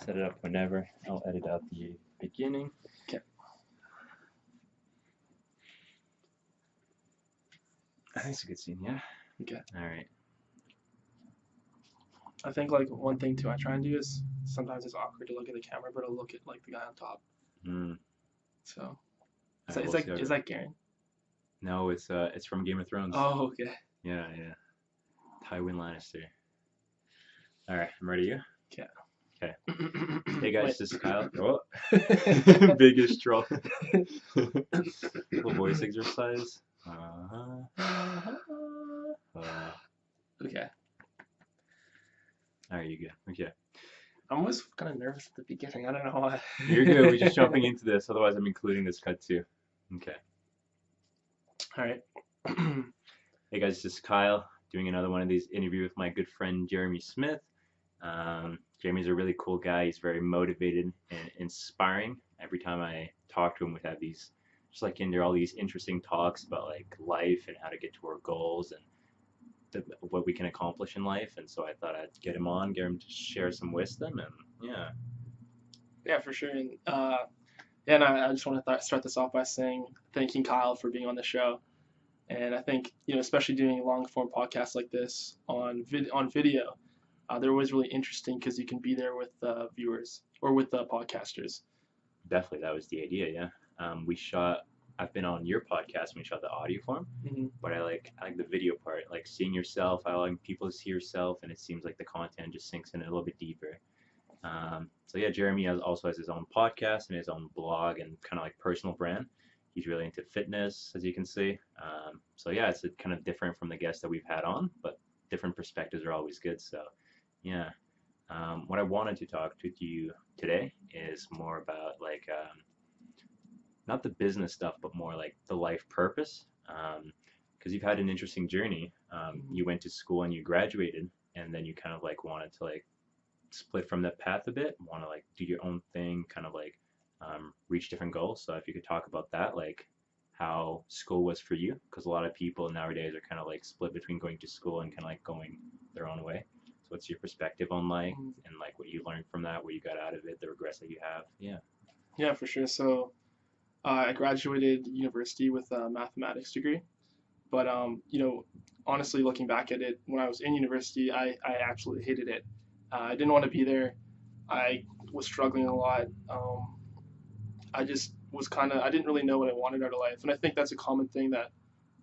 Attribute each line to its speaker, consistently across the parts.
Speaker 1: set it up whenever. I'll edit out the beginning.
Speaker 2: Okay.
Speaker 1: I think it's a good scene, yeah?
Speaker 2: Okay.
Speaker 1: All right.
Speaker 2: I think like one thing too I try and do is sometimes it's awkward to look at the camera, but I'll look at like the guy on top. So
Speaker 1: All
Speaker 2: is
Speaker 1: right,
Speaker 2: that,
Speaker 1: we'll see how
Speaker 2: is
Speaker 1: it-
Speaker 2: that Garen?
Speaker 1: No, it's from Game of Thrones.
Speaker 2: Oh, okay.
Speaker 1: Yeah. Tywin Lannister. All right, I'm ready. You?
Speaker 2: Okay.
Speaker 1: Okay. Hey guys,
Speaker 2: Wait.
Speaker 1: this is Kyle. Oh. Biggest troll. Little voice exercise.
Speaker 2: Okay.
Speaker 1: All right, you good? Okay.
Speaker 2: I'm always kind of nervous at the beginning. I don't know why.
Speaker 1: You're good. We're just jumping into this. Otherwise, I'm including this cut too. Okay.
Speaker 2: All right.
Speaker 1: Hey guys, this is Kyle doing another one of these interview with my good friend Jeremy Schmidt. Jeremy's a really cool guy. He's very motivated and inspiring. Every time I talk to him, we have these just like into all these interesting talks about like life and how to get to our goals and what we can accomplish in life. And so I thought I'd get him on, get him to share some wisdom, and yeah.
Speaker 2: Yeah, for sure. And and I just want to start this off by saying thanking Kyle for being on the show. And I think especially doing long form podcasts like this on video, they're always really interesting because you can be there with viewers or with podcasters.
Speaker 1: Definitely, that was the idea. Yeah, I've been on your podcast when we shot the audio form, but I like the video part, like seeing yourself. I like people to see yourself, and it seems like the content just sinks in a little bit deeper. So yeah, Jeremy also has his own podcast and his own blog and kind of like personal brand. He's really into fitness, as you can see. So yeah, it's kind of different from the guests that we've had on, but different perspectives are always good. So yeah, what I wanted to talk to you today is more about like not the business stuff, but more like the life purpose. Because you've had an interesting journey. You went to school and you graduated, and then you kind of like wanted to like split from that path a bit, want to like do your own thing, kind of like reach different goals. So if you could talk about that, like how school was for you, because a lot of people nowadays are kind of like split between going to school and kind of like going their own way. So what's your perspective on life and like what you learned from that, what you got out of it, the regrets that you have?
Speaker 2: Yeah, for sure. So I graduated university with a mathematics degree, but honestly, looking back at it, when I was in university, I absolutely hated it. I didn't want to be there. I was struggling a lot. I just was I didn't really know what I wanted out of life. And I think that's a common thing that,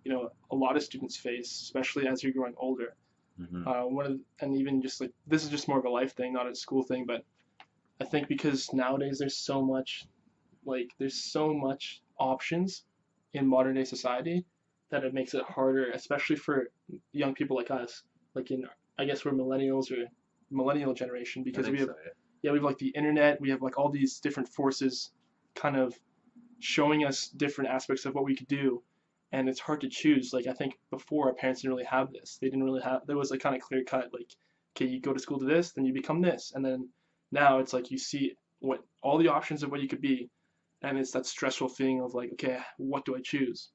Speaker 2: a lot of students face, especially as you're growing older. And even just like, this is just more of a life thing, not a school thing, but I think because nowadays there's so much options in modern day society that it makes it harder, especially for young people like us. Like I guess we're millennials or millennial generation because we have we have like the internet, we have like all these different forces kind of showing us different aspects of what we could do, and it's hard to choose. Like I think before our parents didn't really have this. They didn't really have, there was like kind of clear cut, like, okay, you go to school to this, then you become this, and then now it's like you see what all the options of what you could be, and it's that stressful feeling of like, okay, what do I choose?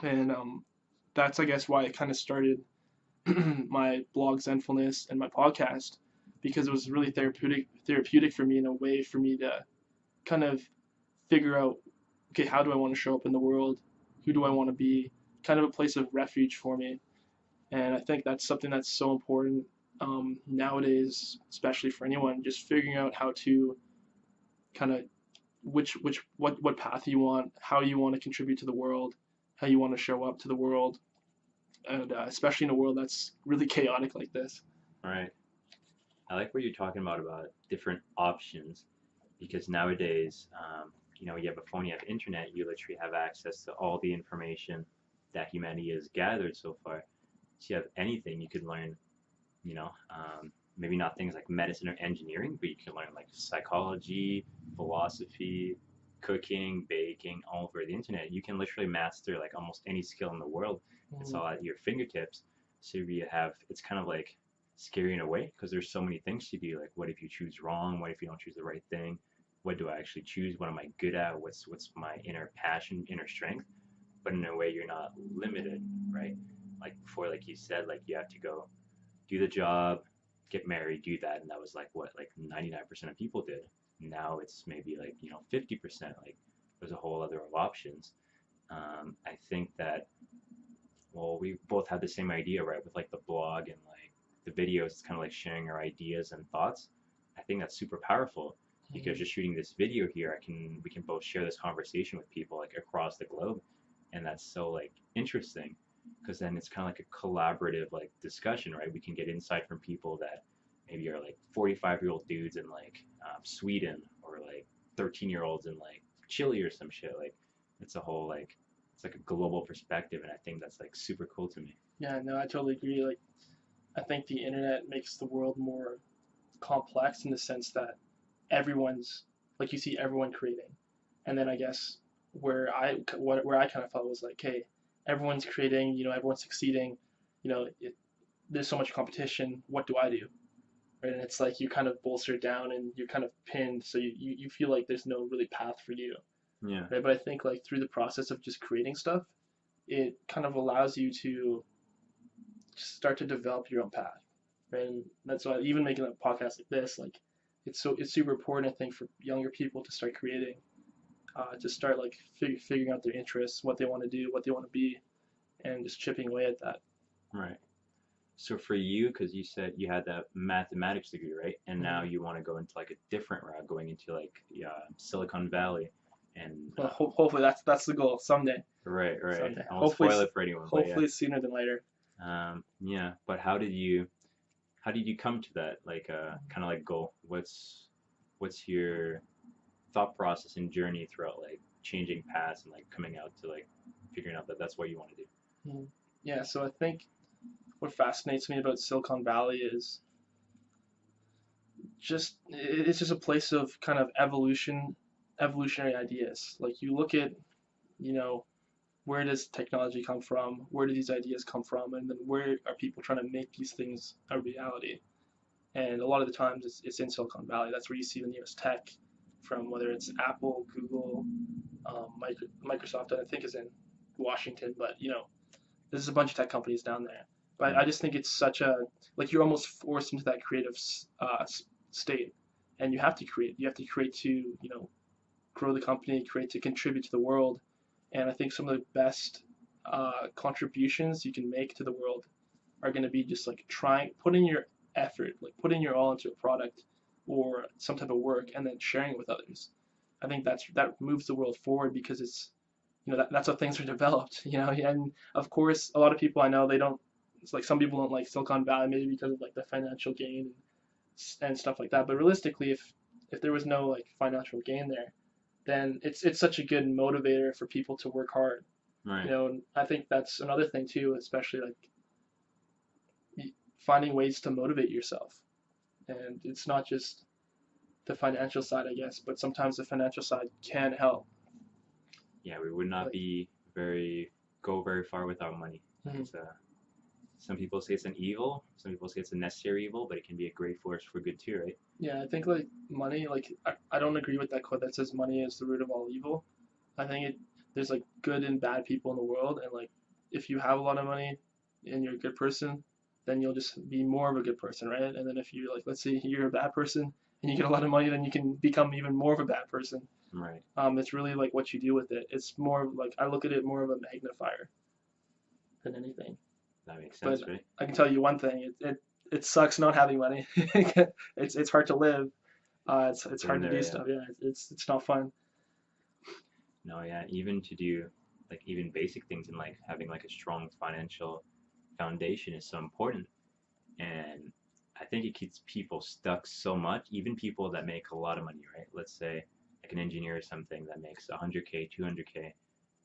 Speaker 2: And that's I guess why I kind of started my blog Zenfulness and my podcast, because it was really therapeutic for me, in a way for me to kind of figure out, okay, how do I want to show up in the world? Who do I want to be? Kind of a place of refuge for me. And I think that's something that's so important nowadays, especially for anyone, just figuring out how to kind of what path you want, how you want to contribute to the world, how you want to show up to the world, and especially in a world that's really chaotic like this.
Speaker 1: All right. I like what you're talking about different options, because nowadays, you have a phone, you have internet, you literally have access to all the information that humanity has gathered so far. So you have anything you could learn, maybe not things like medicine or engineering, but you can learn like psychology, philosophy, cooking, baking, all over the internet. You can literally master like almost any skill in the world. It's all at your fingertips. So it's kind of like scary in a way, because there's so many things to do. Like, what if you choose wrong? What if you don't choose the right thing? What do I actually choose? What am I good at? What's my inner passion, inner strength? But in a way, you're not limited, right? Like before, like you said, like you have to go do the job, get married, do that, and that was like what like 99% of people did. Now it's maybe like 50%. Like there's a whole other of options. I think that well, we both had the same idea, right? With like the blog and like the videos, it's kind of like sharing our ideas and thoughts. I think that's super powerful because just shooting this video here, we can both share this conversation with people like across the globe, and that's so like interesting because then it's kind of like a collaborative like discussion, right? We can get insight from people that maybe are like 45-year-old dudes in like Sweden or like 13-year-olds in like Chile or some shit. Like it's a whole like it's like a global perspective, and I think that's like super cool to me.
Speaker 2: Yeah, no, I totally agree. Like, I think the internet makes the world more complex in the sense that everyone's like you see everyone creating, and then I guess where I kind of felt was like, hey, everyone's creating, everyone's succeeding, there's so much competition. What do I do? Right, and it's like you kind of bolster down and you're kind of pinned, so you feel like there's no really path for you.
Speaker 1: Yeah.
Speaker 2: Right, but I think like through the process of just creating stuff, it kind of allows you to start to develop your own path. Right, and that's why even making a podcast like this, like it's super important I think for younger people to start creating, to start like figuring out their interests, what they want to do, what they want to be, and just chipping away at that.
Speaker 1: Right. So for you, because you said you had that mathematics degree, right? And now you want to go into like a different route, going into like Silicon Valley, and
Speaker 2: Well, hopefully that's the goal someday.
Speaker 1: right, right.
Speaker 2: Someday.
Speaker 1: I won't
Speaker 2: Hopefully,
Speaker 1: spoil it for anyone, but
Speaker 2: hopefully sooner than later.
Speaker 1: yeah. But how did you come to that like kind of like goal? What's your thought process and journey throughout like changing paths and like coming out to like figuring out that that's what you want to do?
Speaker 2: Yeah, so I think what fascinates me about Silicon Valley is it's just a place of kind of evolutionary ideas. Like you look at, you know, where does technology come from? Where do these ideas come from? And then where are people trying to make these things a reality? And a lot of the times it's in Silicon Valley. That's where you see the newest tech from, whether it's Apple, Google, Microsoft, I think is in Washington, but there's a bunch of tech companies down there. But I just think it's such a like you're almost forced into that creative state, and you have to create. You have to create to grow the company, create to contribute to the world, and I think some of the best contributions you can make to the world are going to be just like putting your effort, like putting your all into a product or some type of work, and then sharing it with others. I think that moves the world forward because it's that's how things are developed. And of course, a lot of people I know they don't. It's like some people don't like Silicon Valley maybe because of like the financial gain and stuff like that. But realistically, if there was no like financial gain there, then it's such a good motivator for people to work hard.
Speaker 1: Right.
Speaker 2: And I think that's another thing too, especially like finding ways to motivate yourself. And it's not just the financial side, I guess, but sometimes the financial side can help.
Speaker 1: Yeah, we would not be go very far without money.
Speaker 2: Mm-hmm.
Speaker 1: Some people say it's an evil, some people say it's a necessary evil, but it can be a great force for good too, right?
Speaker 2: Yeah, I think like money, like I don't agree with that quote that says money is the root of all evil. I think there's like good and bad people in the world, and like if you have a lot of money and you're a good person, then you'll just be more of a good person, right? And then if you like, let's say you're a bad person and you get a lot of money, then you can become even more of a bad person.
Speaker 1: Right.
Speaker 2: It's really like what you do with it. It's more like I look at it more of a magnifier than anything.
Speaker 1: That makes sense,
Speaker 2: but
Speaker 1: right?
Speaker 2: I can tell you one thing: it sucks not having money. It's hard to live. It's hard to do stuff. Yeah, it's not fun.
Speaker 1: No, yeah, even to do like even basic things and like having like a strong financial foundation is so important. And I think it keeps people stuck so much, even people that make a lot of money, right? Let's say like an engineer or something that makes 100K, 200K.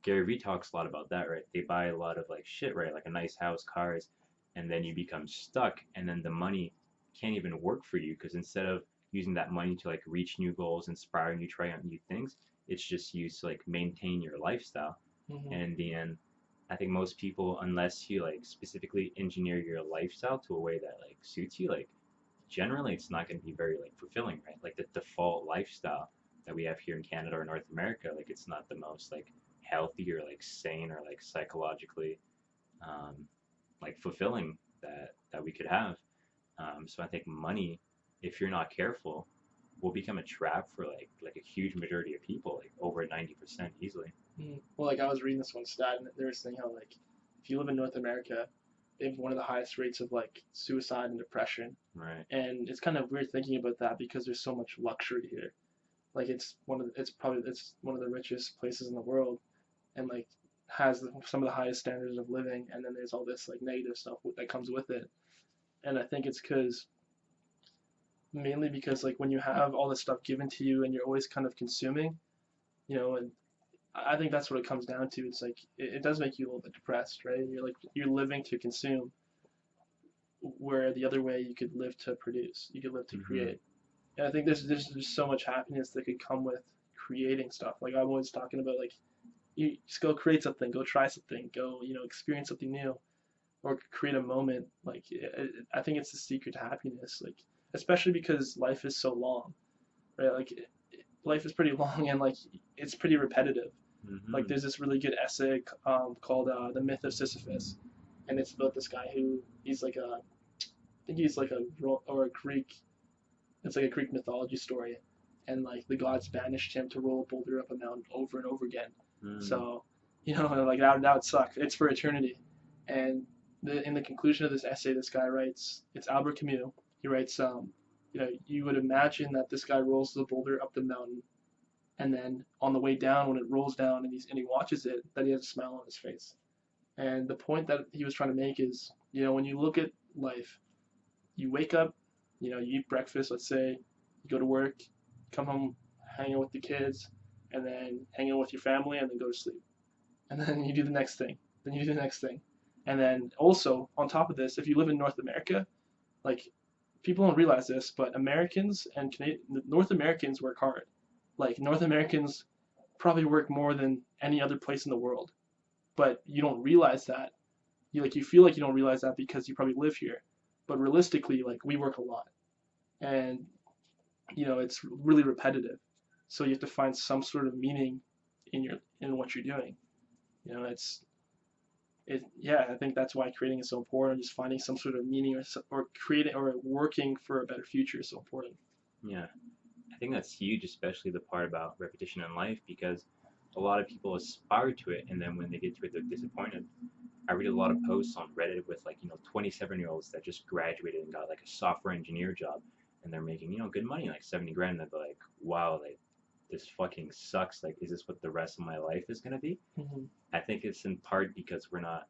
Speaker 1: Gary Vee talks a lot about that, right? They buy a lot of like shit, right? Like a nice house, cars, and then you become stuck, and then the money can't even work for you because instead of using that money to like reach new goals, inspiring you, try out new things, it's just used to like maintain your lifestyle.
Speaker 2: Mm-hmm.
Speaker 1: And in the end, I think most people, unless you like specifically engineer your lifestyle to a way that like suits you, like generally it's not going to be very like fulfilling, right? Like the default lifestyle that we have here in Canada or North America, like it's not the most like healthy or like sane or like psychologically like fulfilling that we could have. So I think money, if you're not careful, will become a trap for like a huge majority of people, like over 90% easily.
Speaker 2: Well, like I was reading this one stat, and they were saying how like if you live in North America, they have one of the highest rates of like suicide and depression.
Speaker 1: Right.
Speaker 2: And it's kind of weird thinking about that because there's so much luxury here. Like it's one of the richest places in the world, and like has some of the highest standards of living. And then there's all this like negative stuff that comes with it. And I think it's because mainly because like when you have all this stuff given to you and you're always kind of consuming, and I think that's what it comes down to. It's like it does make you a little bit depressed, right? You're living to consume, where the other way you could live to produce, you could live to
Speaker 1: Mm-hmm.
Speaker 2: create. And I think there's just so much happiness that could come with creating stuff. Like I'm always talking about, like you just go create something, go try something, go experience something new, or create a moment. Like I think it's the secret to happiness. Like especially because life is so long, right? Like life is pretty long and like it's pretty repetitive. Like
Speaker 1: Mm-hmm.
Speaker 2: there's this really good essay called "The Myth of Sisyphus," and it's about this guy who he's like a I think he's like a Greek. It's like a Greek mythology story, and like the gods banished him to roll a boulder up a mountain over and over again.
Speaker 1: Mm.
Speaker 2: So, like that would suck. It's for eternity. And in the conclusion of this essay, this guy writes, it's Albert Camus. He writes, you would imagine that this guy rolls the boulder up the mountain, and then on the way down, when it rolls down and he watches it, that he has a smile on his face. And the point that he was trying to make is, when you look at life, you wake up, you eat breakfast, let's say, you go to work, come home, hang out with the kids, and then hang out with your family, and then go to sleep. And then you do the next thing. Then you do the next thing. And then also, on top of this, if you live in North America, like people don't realize this, but Americans and North Americans work hard. Like North Americans probably work more than any other place in the world, but you don't realize that. You feel like you don't realize that because you probably live here, but realistically, like we work a lot, and it's really repetitive. So you have to find some sort of meaning in what you're doing. It's it yeah. I think that's why creating is so important. Just finding some sort of meaning or creating or working for a better future is so important.
Speaker 1: Yeah. I think that's huge, especially the part about repetition in life, because a lot of people aspire to it, and then when they get to it, they're disappointed. I read a lot of posts on Reddit with 27-year-olds that just graduated and got like a software engineer job, and they're making good money, like 70 grand. And they're like, wow, like this fucking sucks. Like, is this what the rest of my life is gonna be?
Speaker 2: Mm-hmm.
Speaker 1: I think it's in part because we're not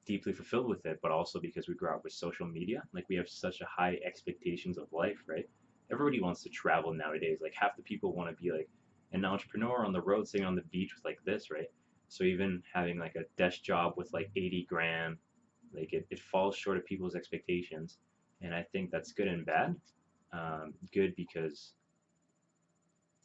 Speaker 1: deeply fulfilled with it, but also because we grew up with social media. Like we have such a high expectations of life, right? Everybody wants to travel nowadays. Like half the people want to be like an entrepreneur on the road, sitting on the beach with like this, right? So even having like a desk job with like 80 grand, like it falls short of people's expectations. And I think that's good and bad. Good because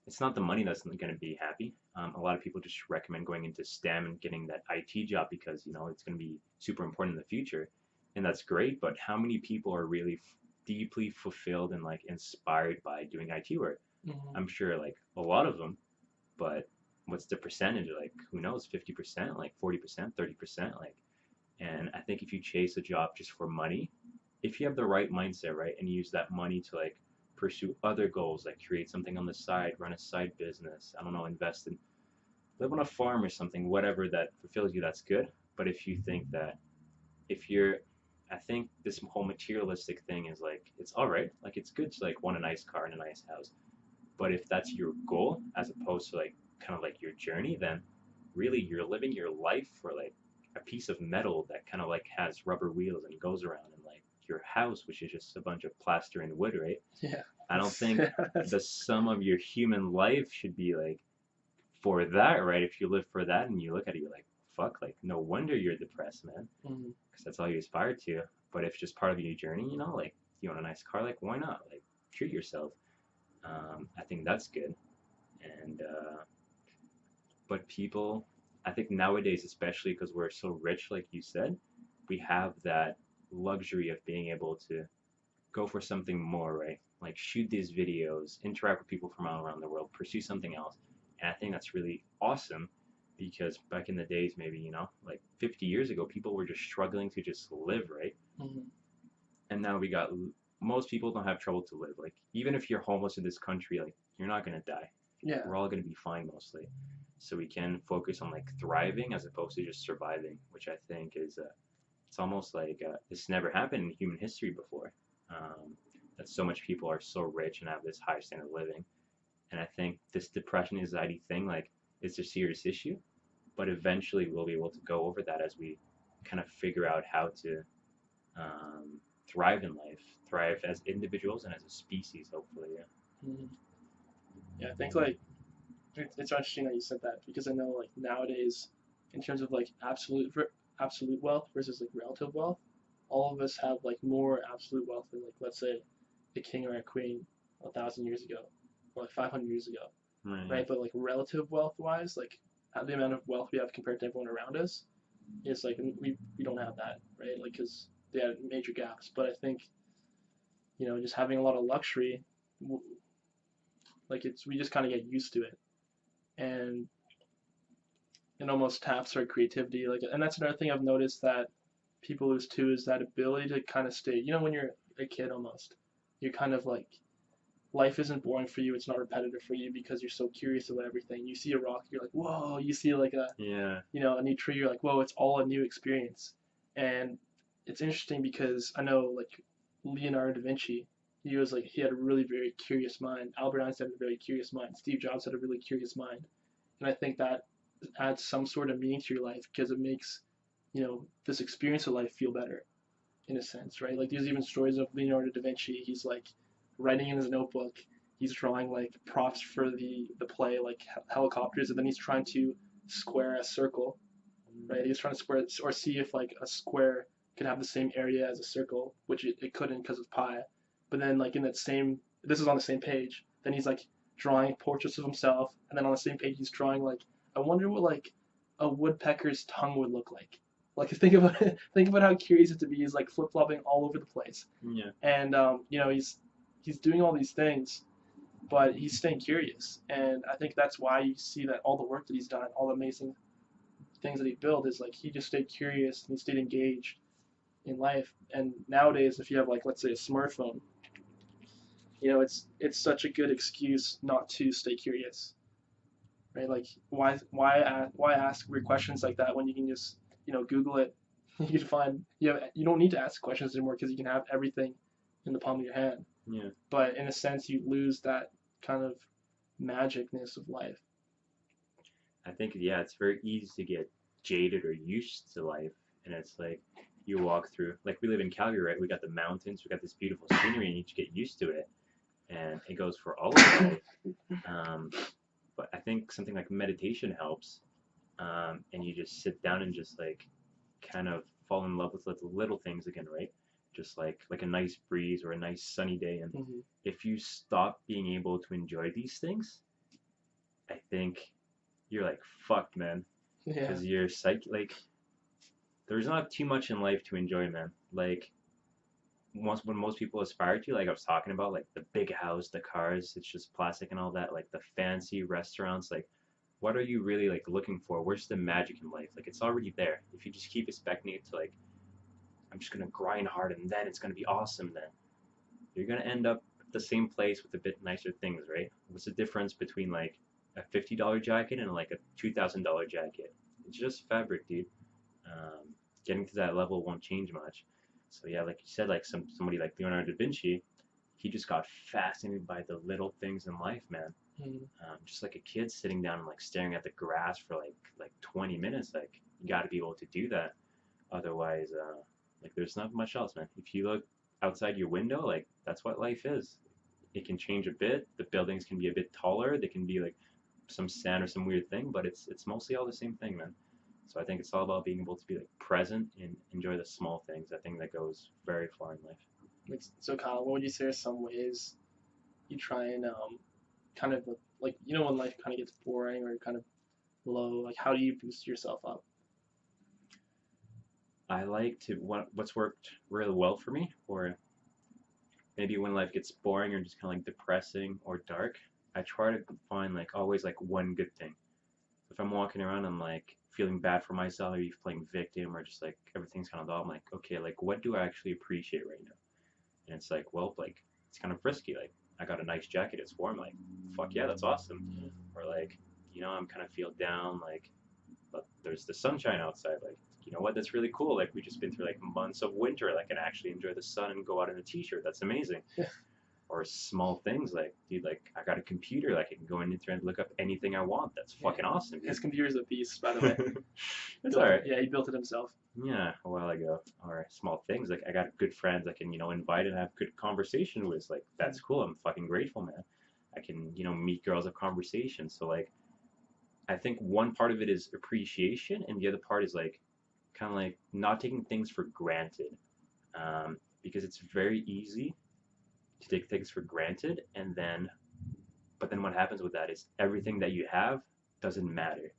Speaker 1: it's not the money that's going to be happy. A lot of people just recommend going into STEM and getting that IT job because it's going to be super important in the future, and that's great. But how many people are really deeply fulfilled and like inspired by doing IT work?
Speaker 2: Mm-hmm.
Speaker 1: I'm sure like a lot of them, but what's the percentage? Like who knows? 50%, like 40%, 30%, like. And I think if you chase a job just for money, if you have the right mindset, right, and use that money to like pursue other goals, like create something on the side, run a side business, I don't know, invest in, live on a farm or something, whatever that fulfills you, that's good. But if you think that, if you're, I think this whole materialistic thing is like, it's all right. Like, it's good to like want a nice car and a nice house. But if that's your goal, as opposed to like kind of like your journey, then really you're living your life for like a piece of metal that kind of like has rubber wheels and goes around, and like your house, which is just a bunch of plaster and wood, right?
Speaker 2: Yeah.
Speaker 1: I don't think the sum of your human life should be like for that, right? If you live for that and you look at it, you're like, fuck, like no wonder you're depressed, man,
Speaker 2: Mm-hmm.
Speaker 1: because that's all you aspire to. But if it's just part of your journey, like you want a nice car, like why not? Like treat yourself. I think that's good. And but people, I think nowadays, especially because we're so rich, like you said, we have that luxury of being able to go for something more, right? Like shoot these videos, interact with people from all around the world, pursue something else. And I think that's really awesome because back in the days, maybe, like 50 years ago, people were just struggling to just live, right?
Speaker 2: Mm-hmm.
Speaker 1: and now we got most people don't have trouble to live. Like even if you're homeless in this country, like you're not gonna die.
Speaker 2: Yeah.
Speaker 1: We're all gonna be fine mostly. So we can focus on like thriving as opposed to just surviving, which I think is it's almost like this never happened in human history before. That so much people are so rich and have this high standard of living, and I think this depression anxiety thing like it's a serious issue, but eventually we'll be able to go over that as we kind of figure out how to thrive in life, thrive as individuals and as a species, hopefully. Yeah.
Speaker 2: Mm-hmm. Yeah, I think like it's interesting that you said that because I know like nowadays, in terms of like absolute wealth versus like relative wealth, all of us have like more absolute wealth than like let's say a king or a queen 1,000 years ago or like 500 years ago, right? But like relative wealth wise, like the amount of wealth we have compared to everyone around us is like we don't have that, right? Like because they had major gaps. But I think just having a lot of luxury, like we just kind of get used to it, and it almost taps our creativity. Like, and that's another thing I've noticed that people lose too is that ability to kind of stay. When you're a kid, almost you're kind of like life isn't boring for you. It's not repetitive for you because you're so curious about everything. You see a rock, you're like, whoa. You see like a a new tree, you're like, whoa. It's all a new experience, and it's interesting because I know like Leonardo da Vinci. He had a really very curious mind. Albert Einstein had a very curious mind. Steve Jobs had a really curious mind, and I think that adds some sort of meaning to your life because it makes this experience of life feel better in a sense, right? Like there's even stories of Leonardo da Vinci. He's like writing in his notebook. He's drawing like props for the play, like helicopters, and then he's trying to square a circle, right? He's trying to square or see if like a square could have the same area as a circle, which it couldn't because of pi. But then like in that same, this is on the same page. Then he's like drawing portraits of himself, and then on the same page he's drawing like, I wonder what like a woodpecker's tongue would look like. Like think about it, think about how curious it to be. He's like flip flopping all over the place.
Speaker 1: Yeah.
Speaker 2: And he's doing all these things, but he's staying curious. And I think that's why you see that all the work that he's done, all the amazing things that he built, is like he just stayed curious and he stayed engaged in life. And nowadays, if you have like let's say a smartphone, it's such a good excuse not to stay curious, right? Like why ask weird questions like that when you can just Google it. You can find you don't need to ask questions anymore because you can have everything in the palm of your hand.
Speaker 1: Yeah.
Speaker 2: But in a sense, you lose that kind of magicness of life.
Speaker 1: I think it's very easy to get jaded or used to life, and it's like you walk through. Like we live in Calgary, right? We got the mountains, we got this beautiful scenery, and you just get used to it. And it goes for all of life. But I think something like meditation helps, and you just sit down and just like kind of fall in love with the little things again, right? Just like a nice breeze or a nice sunny day, and if you stop being able to enjoy these things, I think you're like fucked, man. Because you're like there's not too much in life to enjoy, man. Like when most people aspire to, like I was talking about, like the big house, the cars, it's just plastic and all that, like the fancy restaurants, like what are you really like looking for? Where's the magic in life? Like it's already there. If you just keep expecting it to like, I'm just gonna grind hard and then it's gonna be awesome, then you're gonna end up at the same place with a bit nicer things, right? What's the difference between like a $50 jacket and like a $2,000 jacket? It's just fabric, dude. Getting to that level won't change much. So yeah, like you said, like somebody like Leonardo da Vinci, he just got fascinated by the little things in life, man. Just like a kid sitting down and like staring at the grass for like 20 minutes. Like you got to be able to do that. Otherwise, like there's not much else, man. If you look outside your window, like that's what life is. It can change a bit. The buildings can be a bit taller. They can be like some sand or some weird thing, but it's mostly all the same thing, man. So I think it's all about being able to be like present and enjoy the small things. I think that goes very far in life.
Speaker 2: So Kyle, what would you say are some ways you try and kind of like when life kind of gets boring or kind of low, like how do you boost yourself up?
Speaker 1: I like to what's worked really well for me, or maybe when life gets boring or just kind of like depressing or dark, I try to find like always like one good thing. If I'm walking around and like feeling bad for myself, maybe playing victim or just like everything's kind of dull, I'm like, okay, like what do I actually appreciate right now? And it's like, well, like, it's kind of risky. Like, I got a nice jacket, it's warm. Like, fuck yeah, that's awesome. Or like, I'm kind of feel down. Like, but there's the sunshine outside. Like, you know what? That's really cool. Like, we just been through like months of winter. Like, and actually enjoy the sun and go out in a t-shirt. That's amazing.
Speaker 2: Yeah.
Speaker 1: Or small things like, dude, like I got a computer. Like, I can go on the internet and look up anything I want. That's fucking awesome. Dude.
Speaker 2: His computer's a beast, by the way.
Speaker 1: It's alright.
Speaker 2: Yeah, he built it himself.
Speaker 1: Yeah, a while ago. Or small things like I got good friends I can invite and have good conversation with. Like, that's cool. I'm fucking grateful, man. I can meet girls of conversation. So like, I think one part of it is appreciation, and the other part is like kind of like not taking things for granted, because it's very easy to take things for granted, and then but then what happens with that is everything that you have doesn't matter.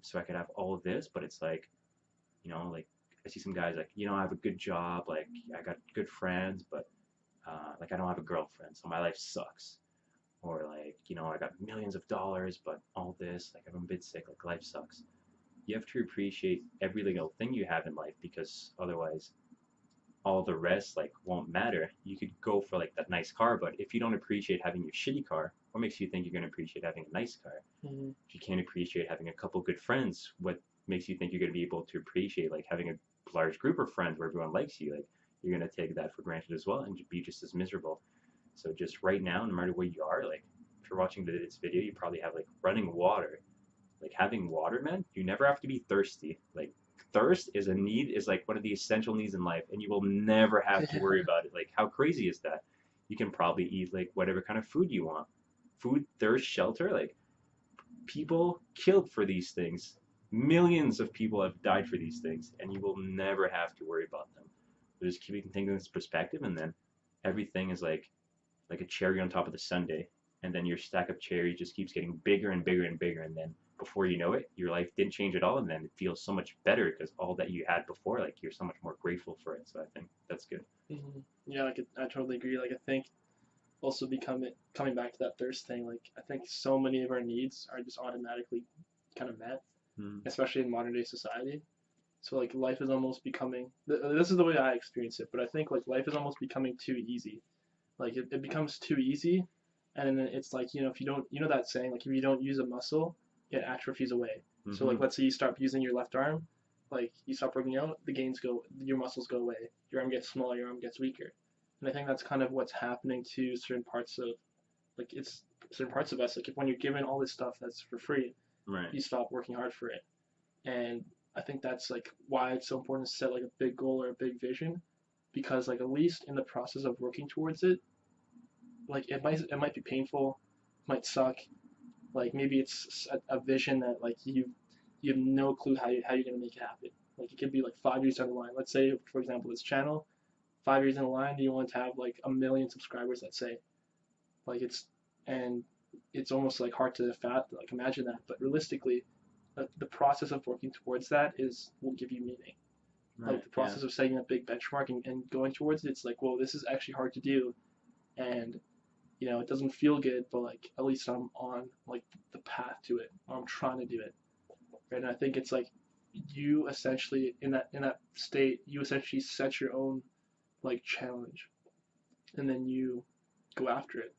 Speaker 1: So I could have all of this, but it's like, like I see some guys like, I have a good job, like I got good friends, but like I don't have a girlfriend, so my life sucks. Or like, I got millions of dollars, but all this, like I'm a bit sick, like life sucks. You have to appreciate every little thing you have in life, because otherwise all the rest like won't matter. You could go for like that nice car, but if you don't appreciate having your shitty car, what makes you think you're going to appreciate having a nice car? If you can't appreciate having a couple good friends, what makes you think you're going to be able to appreciate like having a large group of friends where everyone likes you? Like, you're going to take that for granted as well and be just as miserable. So just right now, no matter where you are, like if you're watching this video, you probably have like running water. Like, having water, man, you never have to be thirsty. Like, thirst is like one of the essential needs in life, and you will never have to worry about it. Like, how crazy is that? You can probably eat like whatever kind of food you want. Food, thirst, shelter, like people killed for these things. Millions of people have died for these things, and you will never have to worry about them. So just keeping things in this perspective, and then everything is like a cherry on top of the sundae, and then your stack of cherries just keeps getting bigger and bigger and bigger, and then before you know it, your life didn't change at all, and then it feels so much better because all that you had before, like you're so much more grateful for it. So I think that's good.
Speaker 2: Yeah, like I totally agree. Like I think also coming back to that thirst thing, like I think so many of our needs are just automatically kind of met, especially in modern day society. So like life is almost becoming, this is the way I experience it, but I think like life is almost becoming too easy. Like it becomes too easy, and then it's like, if you don't, that saying, like if you don't use a muscle, it atrophies away. So like let's say you stop using your left arm, like you stop working out, your muscles go away, your arm gets smaller, your arm gets weaker. And I think that's kind of what's happening to certain parts of, like it's certain parts of us. Like if when you're given all this stuff that's for free,
Speaker 1: right,
Speaker 2: you stop working hard for it. And I think that's like why it's so important to set like a big goal or a big vision, because like at least in the process of working towards it, like it might be painful, might suck. Like maybe it's a vision that like you have no clue how you're gonna make it happen. Like it could be like 5 years down the line. Let's say for example this channel, 5 years in the line, you want to have like 1 million subscribers. Let's say, like it's almost like hard to like imagine that. But realistically, the process of working towards that will give you meaning. Right, like the process of setting a big benchmark and going towards it, it's like, well, this is actually hard to do, and it doesn't feel good, but like at least I'm on like the path to it, or I'm trying to do it. Right? And I think it's like you essentially in that state, you essentially set your own like challenge, and then you go after it.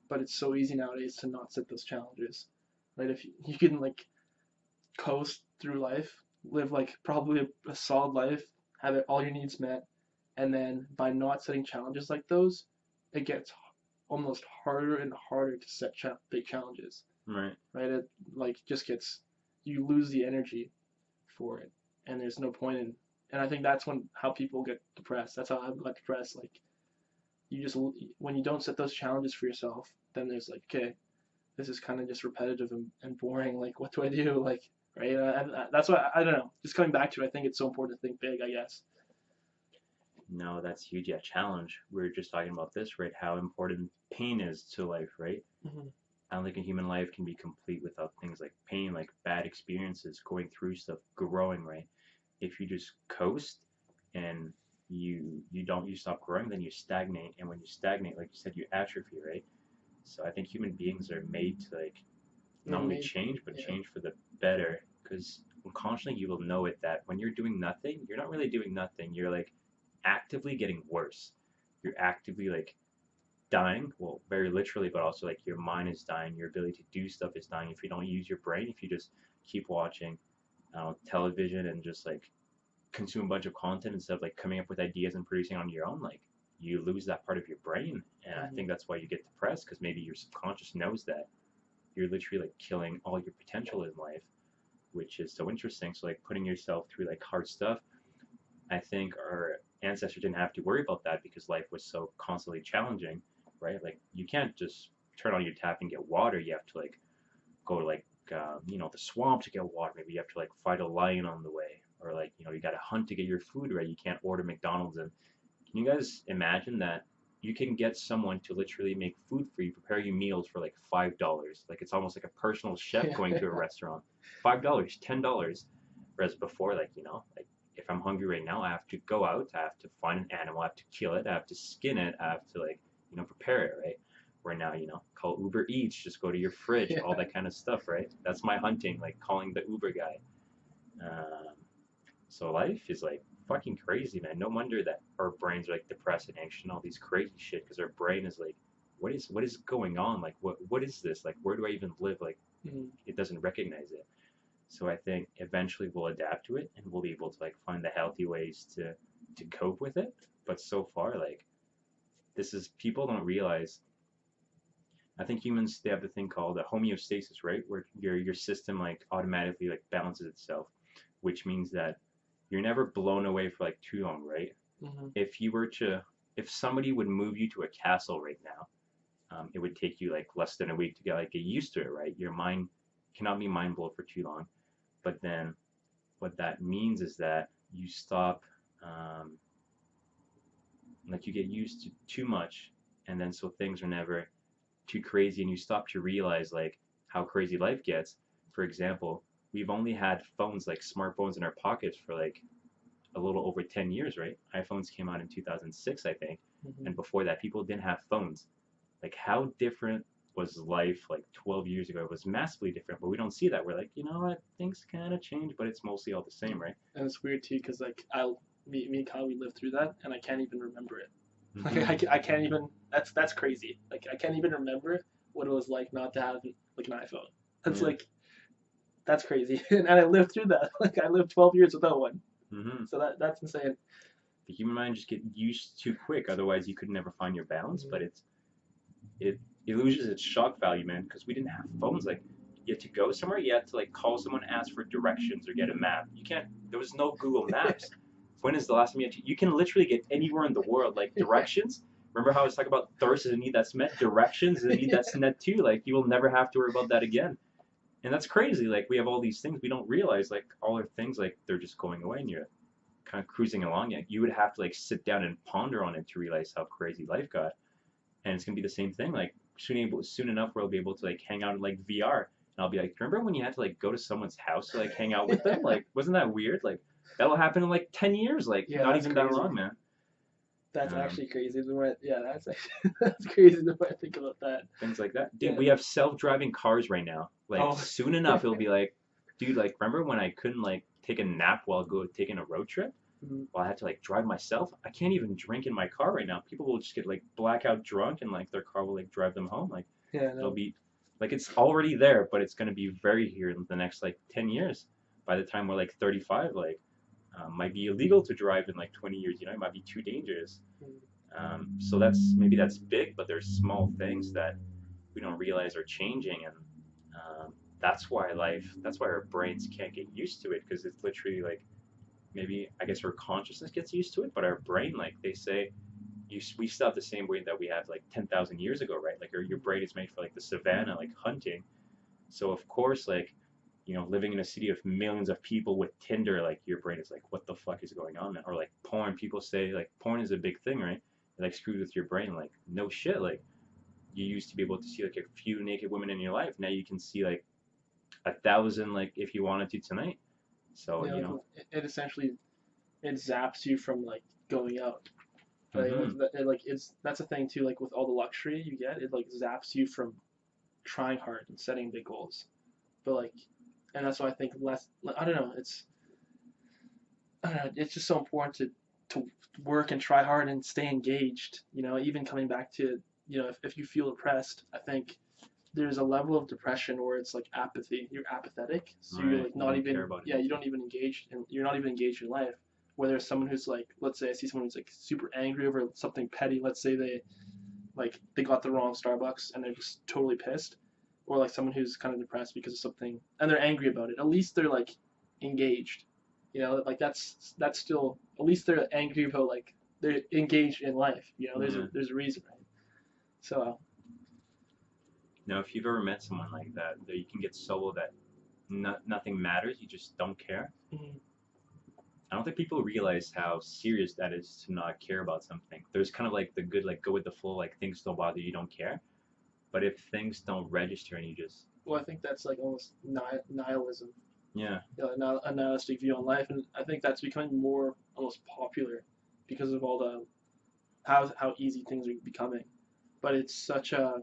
Speaker 2: But it's so easy nowadays to not set those challenges, right? If you can like coast through life, live like probably a solid life, have all your needs met, and then by not setting challenges like those, it gets almost harder and harder to set big challenges.
Speaker 1: Right.
Speaker 2: Right. It like just gets, you lose the energy for it, and there's no point in. And I think that's how people get depressed. That's how I got depressed. Like you just, when you don't set those challenges for yourself, then there's like, okay, this is kind of just repetitive and boring. Like what do I do? Like, right. And that's why I don't know. Just coming back to it, I think it's so important to think big, I guess.
Speaker 1: No, that's huge. Yeah, challenge. We were just talking about this, right? How important pain is to life, right? I don't think a human life can be complete without things like pain, like bad experiences, going through stuff, growing, right? If you just coast and you stop growing, then you stagnate, and when you stagnate, like you said, you atrophy, right? So I think human beings are made to like not only change, but change for the better, because unconsciously you will know it that when you're doing nothing, you're not really doing nothing. You're like actively getting worse. you're actively like dying. Well, very literally, but also like your mind is dying. Your ability to do stuff is dying if you don't use your brain. If you just keep watching television and just like consume a bunch of content instead of like coming up with ideas and producing on your own, like you lose that part of your brain. And I think that's why you get depressed, because maybe your subconscious knows that you're literally like killing all your potential in life, which is so interesting. So like putting yourself through like hard stuff, I think our ancestors didn't have to worry about that because life was so constantly challenging, right? Like you can't just turn on your tap and get water. You have to like go to like the swamp to get water. Maybe you have to like fight a lion on the way, or like you got to hunt to get your food, right? You can't order McDonald's. And can you guys imagine that you can get someone to literally make food for you, prepare you meals for like $5? Like it's almost like a personal chef going to a restaurant. $5, $10. Whereas before, like like if I'm hungry right now, I have to go out, I have to find an animal, I have to kill it, I have to skin it, I have to like prepare it, right? Where now call Uber Eats, just go to your fridge, all that kind of stuff, right? That's my hunting, like calling the Uber guy. So life is like fucking crazy, man. No wonder that our brains are like depressed and anxious and all these crazy shit, because our brain is like, what is going on? Like what is this? Like where do I even live? Like it doesn't recognize it. So I think eventually we'll adapt to it and we'll be able to like find the healthy ways to cope with it. But so far, like this is people don't realize. I think humans, they have the thing called a homeostasis, right? Where your system like automatically like balances itself, which means that you're never blown away for like too long, right? If somebody would move you to a castle right now, it would take you like less than a week to get used to it, right? Your mind cannot be mind blown for too long. But then what that means is that you stop, like you get used to too much, and then so things are never too crazy, and you stop to realize like how crazy life gets. For example, we've only had phones, like smartphones in our pockets for like a little over 10 years, right? iPhones came out in 2006, I think. And before that, people didn't have phones. Like how different was life like 12 years ago? It was massively different, but we don't see that. We're like, you know what, things kind of change, but it's mostly all the same, right?
Speaker 2: And it's weird too, because like me and Kyle, we lived through that, and I can't even remember it. Like I can't even. That's crazy. Like I can't even remember what it was like not to have like an iPhone. That's like that's crazy. And I lived through that. Like I lived 12 years without one. So that's insane.
Speaker 1: The human mind just get used too quick. Otherwise, you could never find your balance. But it loses its shock value, man, because we didn't have phones. Like you had to go somewhere, you had to like call someone, ask for directions, or get a map. You can't. There was no Google Maps. When is the last time you can literally get anywhere in the world, like directions. Remember how I was talking about thirst doesn't need that cement? Directions doesn't need that cement too. Like you will never have to worry about that again. And that's crazy. Like we have all these things we don't realize. Like all our things, like they're just going away, and you're kind of cruising along. Yet you would have to like sit down and ponder on it to realize how crazy life got. And it's gonna be the same thing. Like soon enough, we'll be able to like hang out in like VR. And I'll be like, remember when you had to like go to someone's house to like hang out with them? Like, wasn't that weird? Like that'll happen in like 10 years. Like not even that long, man.
Speaker 2: That's actually crazy. That's crazy the way I think about that.
Speaker 1: Things like that. Dude, we have self-driving cars right now. Like soon enough, it'll be like, dude, like remember when I couldn't like take a nap while taking a road trip? Well, I had to like drive myself. I can't even drink in my car right now. People will just get like blackout drunk, and like their car will like drive them home. Like it'll be like it's already there, but it's gonna be very here in the next like 10 years. By the time we're like 35, like might be illegal to drive in like 20 years. It might be too dangerous. So maybe that's big, but there's small things that we don't realize are changing, and that's why our brains can't get used to it, because it's literally like maybe I guess our consciousness gets used to it, but our brain, like they say, we still have the same brain that we had like 10,000 years ago, right? Like your brain is made for like the savannah, like hunting. So of course, like living in a city of millions of people with Tinder, like your brain is like, what the fuck is going on, man? Or like porn, people say like porn is a big thing, right? It like screws with your brain. Like no shit, like you used to be able to see like a few naked women in your life. Now you can see like 1,000, like if you wanted to tonight. So
Speaker 2: it essentially it zaps you from like going out. Like, that's a thing too. Like with all the luxury you get, it like zaps you from trying hard and setting big goals. But like, and that's why I think less. I don't know. It's just so important to work and try hard and stay engaged. Even coming back to, if you feel depressed, I think there's a level of depression where it's like apathy. You're apathetic, so you're like not even, yeah, you don't even engage, and you're not even engaged in life. Whether it's someone who's like, let's say I see someone who's like super angry over something petty. Let's say they got the wrong Starbucks and they're just totally pissed, or like someone who's kind of depressed because of something and they're angry about it. At least they're like engaged. Like that's still, at least they're angry about, like, they're engaged in life. There's a reason, right? So
Speaker 1: Now, if you've ever met someone like that, that you can get so low that nothing matters, you just don't care.
Speaker 2: mm-hmm.
Speaker 1: I don't think people realize how serious that is to not care about something. There's kind of like the good, like go with the flow, like things don't bother you, don't care. But if things don't register and you just,
Speaker 2: well, I think that's like almost nihilism.
Speaker 1: yeah,
Speaker 2: A nihilistic view on life, and I think that's becoming more almost popular because of all the how easy things are becoming. But it's such a,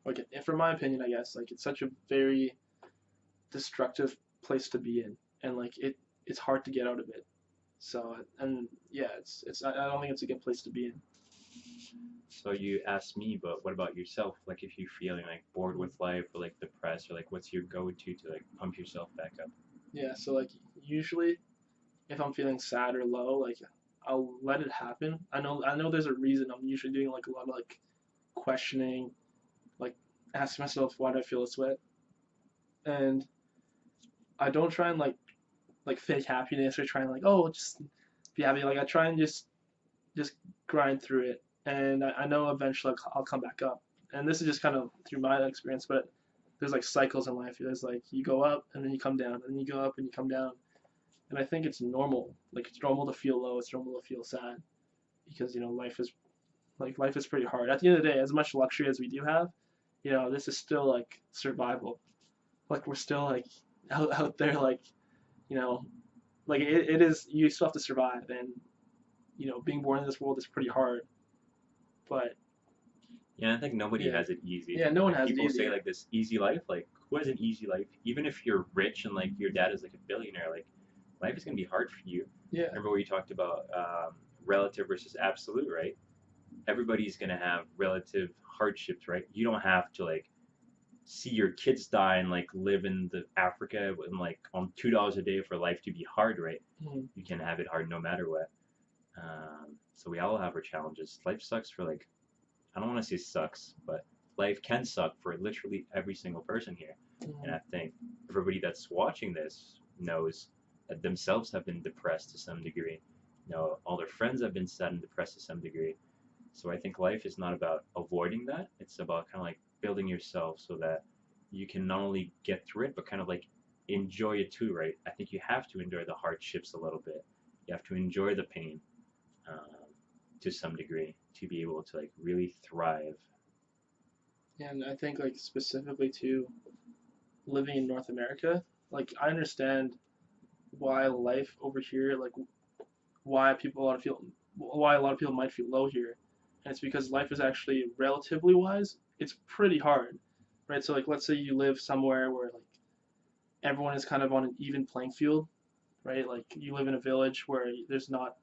Speaker 2: like, from my opinion, I guess, like, it's such a very destructive place to be in, and like it's hard to get out of it. So, and yeah, it's I don't think it's a good place to be in.
Speaker 1: so you asked me, but what about yourself? Like if you're feeling like bored with life or like depressed or like what's your go-to to like pump yourself back up?
Speaker 2: Yeah, so like usually if I'm feeling sad or low, like I'll let it happen. I know there's a reason. I'm usually doing like a lot of like questioning, like asking myself why do I feel this way, and I don't try and like fake happiness or try and like, oh, just be happy. Like I try and just grind through it, and I know eventually I'll come back up. And this is just kind of through my experience, but there's like cycles in life. There's like you go up and then you come down, and then you go up and you come down. And I think it's normal. Like it's normal to feel low. It's normal to feel sad because life is pretty hard. At the end of the day, as much luxury as we do have, this is still like survival. Like we're still like out there, like, you know like it is, you still have to survive, and being born in this world is pretty hard. But
Speaker 1: Yeah, I think nobody
Speaker 2: yeah,
Speaker 1: has it easy.
Speaker 2: yeah, no one
Speaker 1: Like
Speaker 2: has it
Speaker 1: people
Speaker 2: easy.
Speaker 1: say like this easy life, like who has an easy life? Even if you're rich and like your dad is like a billionaire, like life is gonna be hard for you.
Speaker 2: Yeah,
Speaker 1: Remember what you talked about relative versus absolute, right? Everybody's gonna have relative hardships, right? You don't have to like see your kids die and like live in the Africa and like on $2 a day for life to be hard, right?
Speaker 2: mm-hmm.
Speaker 1: You can have it hard no matter what. So we all have our challenges. Life sucks for like, I don't want to say sucks, but life can suck for literally every single person here.
Speaker 2: Mm-hmm.
Speaker 1: And I think everybody that's watching this knows that themselves have been depressed to some degree. All their friends have been sad and depressed to some degree. So I think life is not about avoiding that. It's about kind of like building yourself so that you can not only get through it, but kind of like enjoy it too, right? I think you have to endure the hardships a little bit. You have to enjoy the pain um, to some degree to be able to like really thrive.
Speaker 2: And I think like specifically to living in North America, like I understand why life over here, like why people a lot of feel why a lot of people might feel low here, and it's because life is actually, relatively wise, it's pretty hard, right? So like let's say you live somewhere where like everyone is kind of on an even playing field, right? Like you live in a village where there's not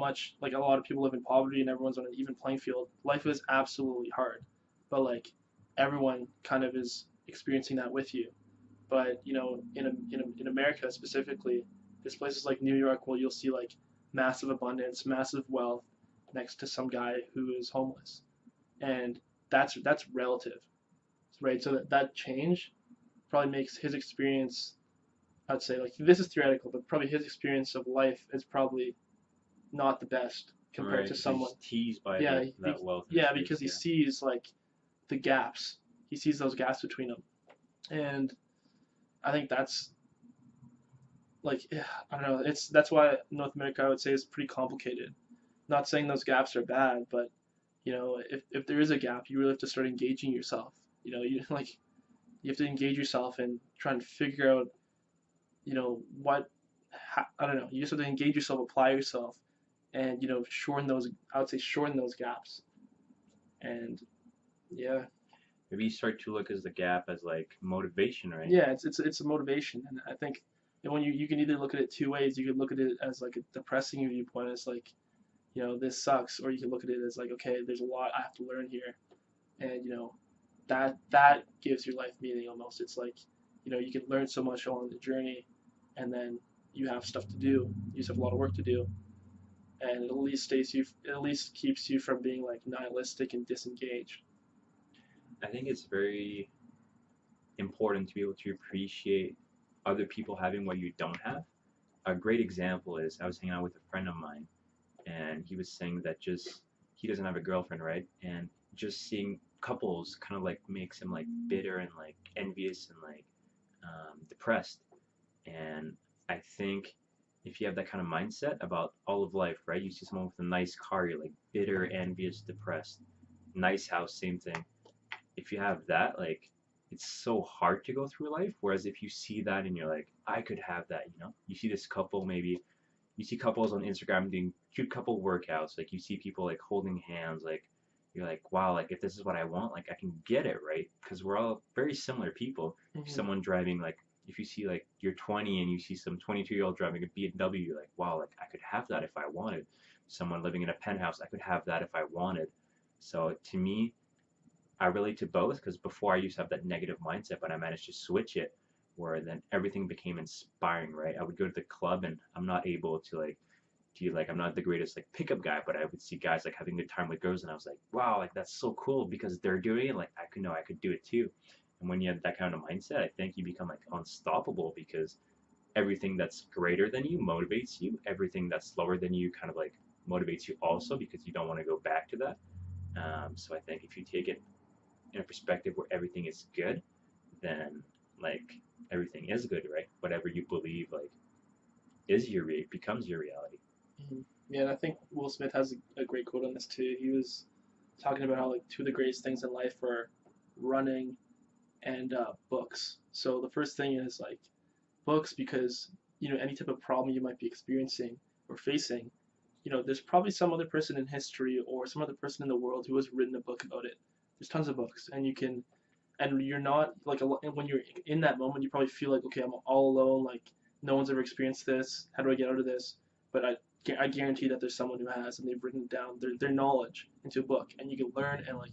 Speaker 2: much, like a lot of people live in poverty and everyone's on an even playing field. Life is absolutely hard, but like everyone kind of is experiencing that with you. But in America specifically, there's places like New York where you'll see like massive abundance, massive wealth next to some guy who is homeless, and that's relative, right? So that change probably makes his experience, I'd say, like, this is theoretical, but probably his experience of life is probably not the best compared
Speaker 1: Right,
Speaker 2: to
Speaker 1: because
Speaker 2: someone.
Speaker 1: he's teased by
Speaker 2: Yeah,
Speaker 1: that wealth and
Speaker 2: yeah,
Speaker 1: his
Speaker 2: because he
Speaker 1: yeah.
Speaker 2: sees like the gaps. He sees those gaps between them, and I think that's like, I don't know. That's why North America, I would say, is pretty complicated. Not saying those gaps are bad, but if there is a gap, you really have to start engaging yourself. You have to engage yourself and try and figure out what, I don't know. You just have to engage yourself, apply yourself, and shorten those. I would say shorten those gaps. And yeah,
Speaker 1: Maybe you start to look as the gap as like motivation, right?
Speaker 2: yeah, it's a motivation, and I think And when you can either look at it two ways. You could look at it as like a depressing viewpoint. It's like, this sucks, or you can look at it as like, okay, there's a lot I have to learn here, and that gives your life meaning almost. It's like, you can learn so much along the journey, and then you have stuff to do. You just have a lot of work to do, and it at least keeps you from being like nihilistic and disengaged.
Speaker 1: I think it's very important to be able to appreciate other people having what you don't have. A great example is I was hanging out with a friend of mine, and he was saying that just he doesn't have a girlfriend, right? And just seeing couples kind of like makes him like bitter and like envious and like depressed. And I think if you have that kind of mindset about all of life, right? You see someone with a nice car, you're like bitter, envious, depressed. Nice house, same thing. If you have that, like, it's so hard to go through life. Whereas if you see that and you're like, I could have that, you see this couple, maybe you see couples on Instagram doing cute couple workouts, like you see people like holding hands, like you're like, wow, like if this is what I want, like I can get it, right? Because we're all very similar people.
Speaker 2: Mm-hmm.
Speaker 1: Someone driving like, if you see like you're 20 and you see some 22-year-old driving a BMW, you're like, wow, like I could have that if I wanted. Someone living in a penthouse, I could have that if I wanted. So to me, I relate to both because before I used to have that negative mindset, but I managed to switch it where then everything became inspiring, right? I would go to the club and I'm not able to I'm not the greatest like pickup guy, but I would see guys like having a good time with girls and I was like, wow, like that's so cool because they're doing it, like I could know I could do it too. And when you have that kind of mindset, I think you become like unstoppable because everything that's greater than you motivates you. Everything that's lower than you kind of like motivates you also because you don't want to go back to that. So I think if you take it in a perspective where everything is good, then like everything is good, right? Whatever you believe like is becomes your reality.
Speaker 2: Mm-hmm. Yeah, and I think Will Smith has a great quote on this too. He was talking about how like two of the greatest things in life are running and books. So the first thing is like books because any type of problem you might be experiencing or facing, there's probably some other person in history or some other person in the world who has written a book about it. There's tons of books, and you're not like when you're in that moment, you probably feel like, okay, I'm all alone, like no one's ever experienced this. How do I get out of this? But I guarantee that there's someone who has, and they've written down their knowledge into a book, and you can learn and like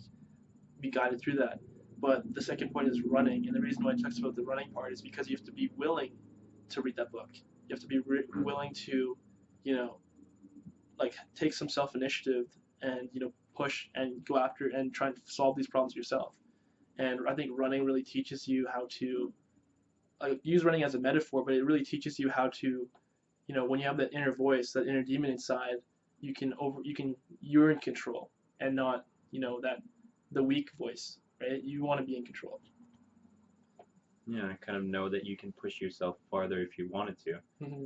Speaker 2: be guided through that. But the second point is running, and the reason why I talked about the running part is because you have to be willing to read that book. You have to be willing to, like take some self initiative and push and go after and try and solve these problems yourself. And I think running really teaches you how to use running as a metaphor, but it really teaches you how to, when you have that inner voice, that inner demon inside, you're in control and not that the weak voice, right? You want to be in control.
Speaker 1: Yeah, I kind of know that you can push yourself farther if you wanted to.
Speaker 2: Mm-hmm.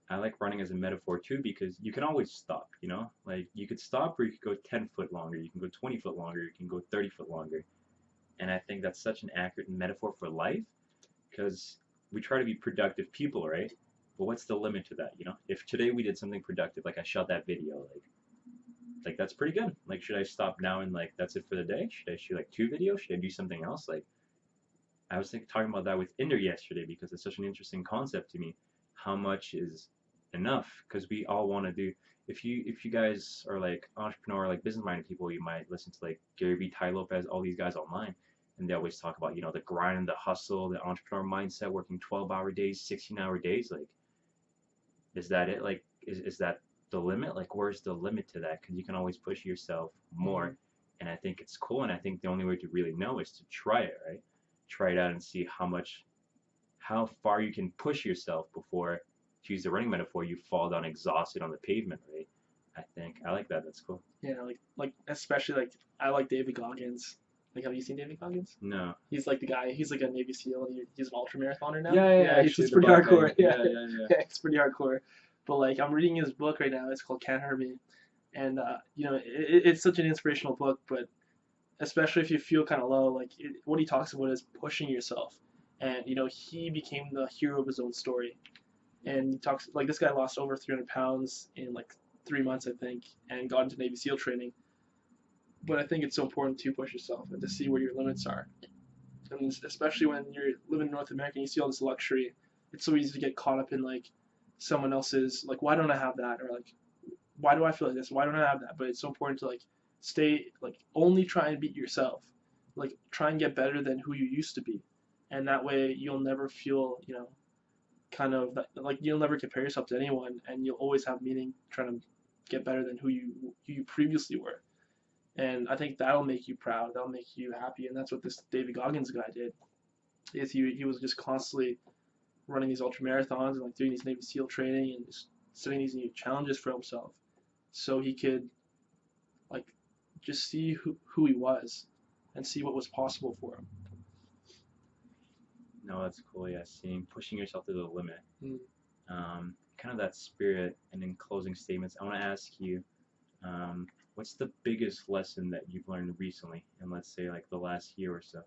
Speaker 1: I like running as a metaphor too because you can always stop, Like you could stop or you could go 10 foot longer, you can go 20 foot longer, you can go 30 foot longer. And I think that's such an accurate metaphor for life because we try to be productive people, right? But what's the limit to that, If today we did something productive, like I shot that video, like that's pretty good. Like should I stop now and like that's it for the day? Should I shoot like 2 videos? Should I do something else? Like I was talking about that with Inder yesterday because it's such an interesting concept to me. How much is enough? Because we all want to do. If you guys are like entrepreneur, like business minded people, you might listen to like Gary Vee, Ty Lopez, all these guys online, and they always talk about the grind, the hustle, the entrepreneur mindset, working 12-hour days, 16-hour days. Like, is that it? Like, is that the limit? Like, where's the limit to that? Because you can always push yourself more. Mm-hmm. And I think it's cool. And I think the only way to really know is to try it, right? Try it out and see how far you can push yourself before, to use the running metaphor, you fall down exhausted on the pavement, right? I like that. That's cool.
Speaker 2: Yeah, like especially like I like David Goggins. Like, have you seen David Goggins?
Speaker 1: No.
Speaker 2: He's like the guy. He's like a Navy SEAL. And he's an ultra marathoner now.
Speaker 1: Yeah.
Speaker 2: He's pretty hardcore. Yeah, it's pretty hardcore. But like, I'm reading his book right now. It's called Can't Hurt Me, and it's such an inspirational book. But especially if you feel kind of low, like what he talks about is pushing yourself. And he became the hero of his own story. And he talks like this guy lost over 300 pounds in like 3 months, I think, and got into Navy SEAL training. But I think it's so important to push yourself and to see where your limits are. And especially when you're living in North America and you see all this luxury, it's so easy to get caught up in like someone else's like why don't I have that, or like why do I feel like this? Why don't I have that? But it's so important to like stay like only try and beat yourself. Like try and get better than who you used to be. And that way you'll never feel, kind of like you'll never compare yourself to anyone, and you'll always have meaning trying to get better than who you previously were. And I think that'll make you proud. That'll make you happy. And that's what this David Goggins guy did. Is he was just constantly running these ultra marathons and like doing these Navy SEAL training and just setting these new challenges for himself, so he could like just see who he was and see what was possible for him.
Speaker 1: No, that's cool. Yeah, seeing pushing yourself to the limit.
Speaker 2: Mm.
Speaker 1: Kind of that spirit. And in closing statements, I want to ask you, what's the biggest lesson that you've learned recently, in let's say like the last year or so?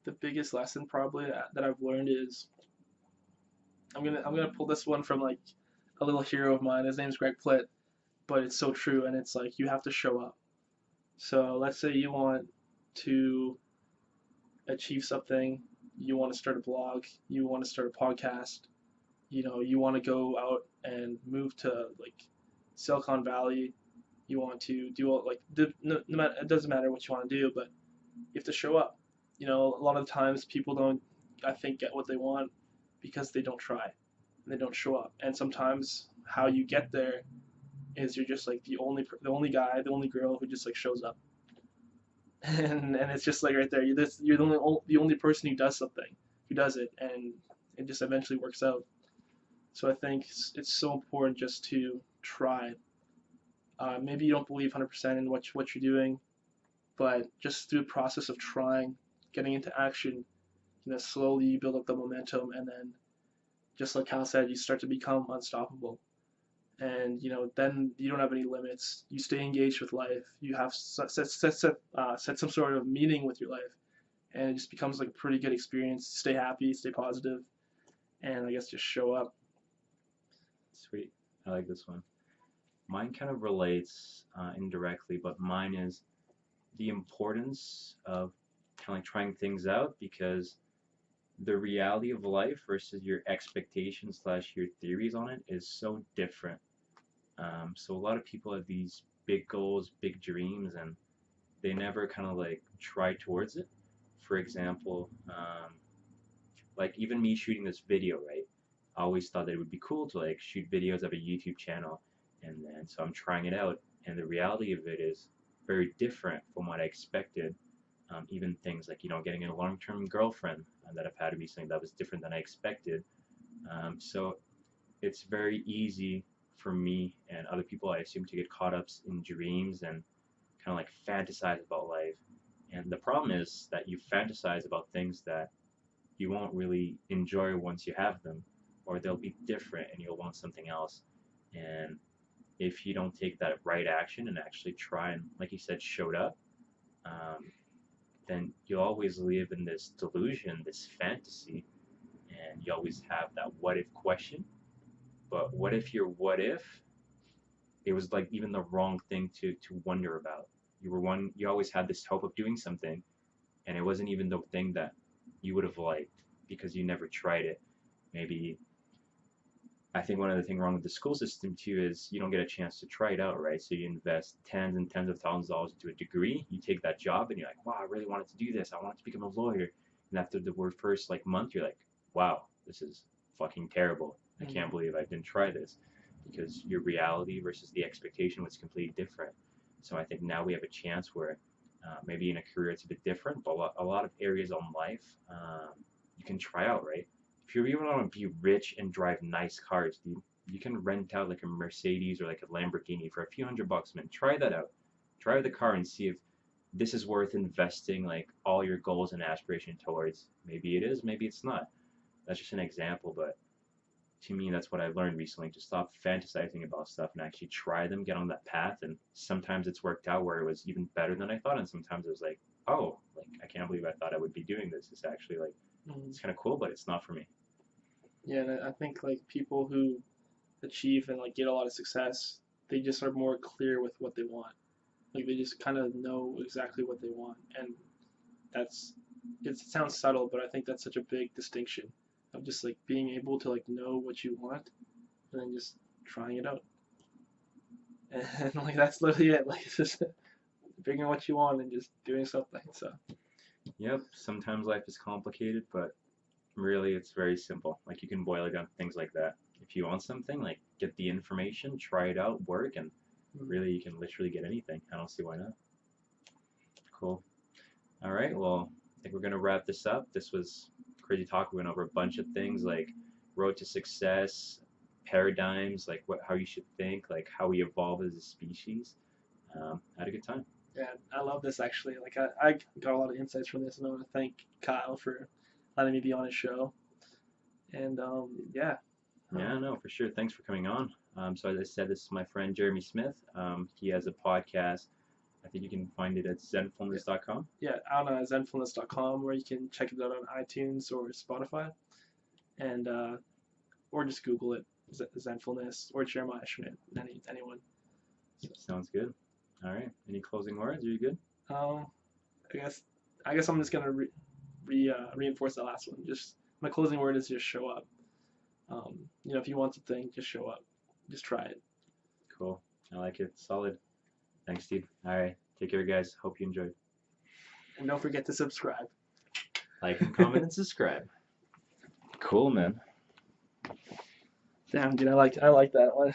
Speaker 2: The biggest lesson probably that I've learned is I'm gonna pull this one from like a little hero of mine. His name's Greg Plitt, but it's so true, and it's like you have to show up. So let's say you want to achieve something, you want to start a blog, you want to start a podcast, you want to go out and move to like Silicon Valley, you want to do all like it doesn't matter what you want to do, but you have to show up. A lot of times people don't, I think, get what they want because they don't try and they don't show up. And sometimes how you get there is you're just like the only guy, the only girl who just like shows up. And it's just like right there, you're the only person who does something, who does it, and it just eventually works out. So I think it's so important just to try. Maybe you don't believe 100% in what you're doing, but just through the process of trying, getting into action, slowly you build up the momentum, and then, just like Cal said, you start to become unstoppable. And then you don't have any limits. You stay engaged with life. You have set some sort of meaning with your life, and it just becomes like a pretty good experience. Stay happy, stay positive, and I guess just show up.
Speaker 1: Sweet. I like this one. Mine kind of relates indirectly, but mine is the importance of kind of like trying things out, because the reality of life versus your expectations / your theories on it is so different. So a lot of people have these big goals, big dreams, and they never kind of like try towards it. For example, like even me shooting this video, right? I always thought that it would be cool to like shoot videos of a YouTube channel, and then so I'm trying it out, and the reality of it is very different from what I expected. Even things like getting a long-term girlfriend that I've had recently, that was different than I expected. So it's very easy for me and other people, I assume, to get caught up in dreams and kind of like fantasize about life. And the problem is that you fantasize about things that you won't really enjoy once you have them, or they'll be different and you'll want something else. And if you don't take that right action and actually try and, like you said, showed up, then you'll always live in this delusion, this fantasy, and you always have that what if question. But what if your what if, it was like even the wrong thing to wonder about? You always had this hope of doing something, and it wasn't even the thing that you would have liked because you never tried it. Maybe I think one other thing wrong with the school system too is you don't get a chance to try it out, right? So you invest tens and tens of thousands of dollars into a degree, you take that job, and you're like, wow, I really wanted to do this. I wanted to become a lawyer. And after the first like month, you're like, wow, this is fucking terrible. I can't believe I didn't try this, because your reality versus the expectation was completely different. So I think now we have a chance where maybe in a career it's a bit different, but a lot of areas on life you can try out, right? If you really want to be rich and drive nice cars, dude, you can rent out like a Mercedes or like a Lamborghini for a few $100, man. Try that out. Drive the car and see if this is worth investing like all your goals and aspiration towards. Maybe it is, maybe it's not. That's just an example, but to me, that's what I learned recently. To stop fantasizing about stuff and actually try them, get on that path. And sometimes it's worked out where it was even better than I thought, and sometimes it was like, oh, like I can't believe I thought I would be doing this. It's actually like it's kind of cool, but it's not for me.
Speaker 2: Yeah, and I think like people who achieve and like get a lot of success, they just are more clear with what they want. Like they just kind of know exactly what they want, and that's it sounds subtle, but I think that's such a big distinction of just like being able to like know what you want and then just trying it out. And like that's literally it. Like it's just figuring out what you want and just doing something. So
Speaker 1: Yep. Sometimes life is complicated, but really it's very simple. Like you can boil it down to things like that. If you want something, like get the information, try it out, work, and really you can literally get anything. I don't see why not. Cool. All right. Well, I think we're gonna wrap this up. This was crazy talk. We went over a bunch of things like road to success, paradigms, like how you should think, like how we evolve as a species. Had a good time.
Speaker 2: yeah, I love this actually. Like I got a lot of insights from this, and I want to thank Kyle for letting me be on his show. And yeah.
Speaker 1: Yeah, no, for sure. Thanks for coming on. So as I said, this is my friend Jeremy Smith. He has a podcast. I think you can find it at zenfulness.com.
Speaker 2: Yeah, on zenfulness.com, where you can check it out on iTunes or Spotify, and or just Google it, Zenfulness or Jeremiah Schmidt, anyone.
Speaker 1: Sounds good. All right. Any closing words? Are you good?
Speaker 2: I guess I'm just gonna reinforce that last one. Just my closing word is just show up. If you want something, just show up. Just try it.
Speaker 1: Cool. I like it. Solid. Thanks, Steve. All right. Take care, guys. Hope you enjoyed.
Speaker 2: And don't forget to subscribe.
Speaker 1: Like and comment and subscribe. Cool, man.
Speaker 2: Damn, dude, I like that one.